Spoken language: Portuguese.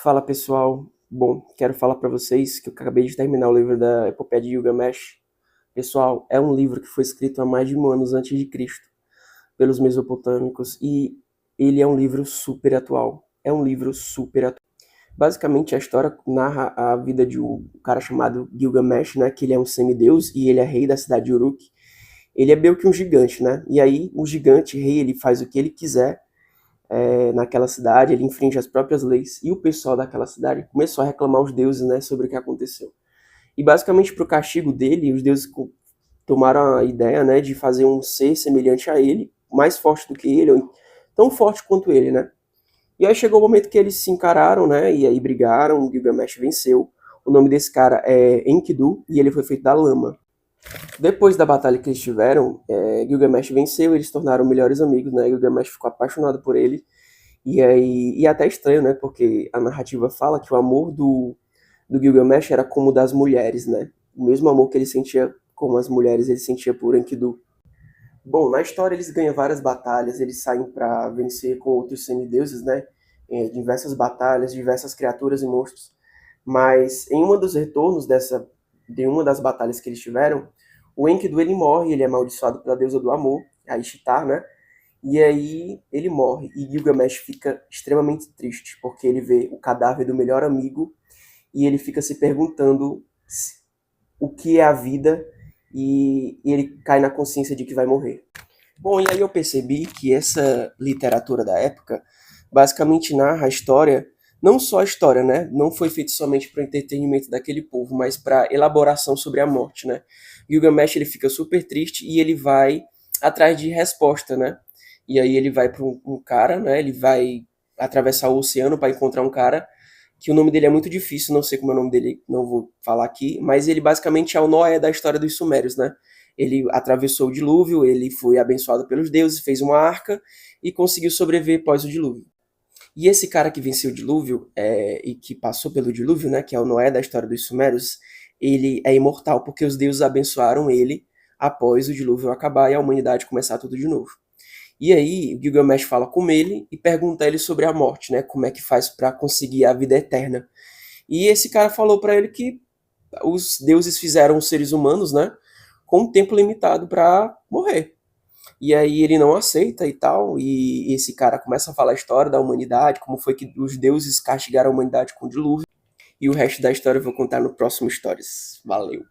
Fala pessoal, bom, quero falar para vocês que eu acabei de terminar o livro da Epopeia de Gilgamesh. Pessoal, é um livro que foi escrito há mais de 1.000 anos antes de Cristo, pelos mesopotâmicos, e ele é um livro super atual. É um livro super atual. Basicamente, a história narra a vida de um cara chamado Gilgamesh, né, que ele é um semideus e ele é rei da cidade de Uruk. Ele é meio que um gigante, né? E aí, o gigante rei, ele faz o que ele quiser naquela cidade, ele infringe as próprias leis, e o pessoal daquela cidade começou a reclamar aos deuses, né, sobre o que aconteceu. E basicamente, para o castigo dele, os deuses tomaram a ideia, né, de fazer um ser semelhante a ele, mais forte do que ele, ou tão forte quanto ele, né. E aí chegou o momento que eles se encararam, né, e aí brigaram, o Gilgamesh venceu. O nome desse cara é Enkidu, e ele foi feito da lama. Depois da batalha que eles tiveram, Gilgamesh venceu, eles se tornaram melhores amigos, né, Gilgamesh ficou apaixonado por ele. E é até estranho, né? Porque a narrativa fala que o amor do Gilgamesh era como o das mulheres, né? O mesmo amor que ele sentia como as mulheres, ele sentia por Enkidu. Bom, na história eles ganham várias batalhas, eles saem para vencer com outros semideuses, né? Diversas batalhas, diversas criaturas e monstros. Mas em uma dos retornos de uma das batalhas que eles tiveram, o Enkidu ele morre, ele é amaldiçoado pela deusa do amor, a Ishtar, né? E aí ele morre e Gilgamesh fica extremamente triste, porque ele vê o cadáver do melhor amigo e ele fica se perguntando o que é a vida e ele cai na consciência de que vai morrer. Bom, e aí eu percebi que essa literatura da época basicamente narra a história, não só a história, né? Não foi feito somente para o entretenimento daquele povo, mas para elaboração sobre a morte, né? Gilgamesh ele fica super triste e ele vai atrás de resposta, né? E aí ele vai para um cara, né? Ele vai atravessar o oceano para encontrar um cara que o nome dele é muito difícil, não sei como é o nome dele, não vou falar aqui, mas ele basicamente é o Noé da história dos Sumérios, né? Ele atravessou o dilúvio, ele foi abençoado pelos deuses, fez uma arca e conseguiu sobreviver após o dilúvio. E esse cara que venceu o dilúvio e que passou pelo dilúvio, né, que é o Noé da história dos Sumérios, ele é imortal porque os deuses abençoaram ele após o dilúvio acabar e a humanidade começar tudo de novo. E aí, o Gilgamesh fala com ele e pergunta a ele sobre a morte, né? Como é que faz para conseguir a vida eterna. E esse cara falou para ele que os deuses fizeram os seres humanos, né? Com um tempo limitado para morrer. E aí ele não aceita e tal, e esse cara começa a falar a história da humanidade, como foi que os deuses castigaram a humanidade com o dilúvio. E o resto da história eu vou contar no próximo Stories. Valeu!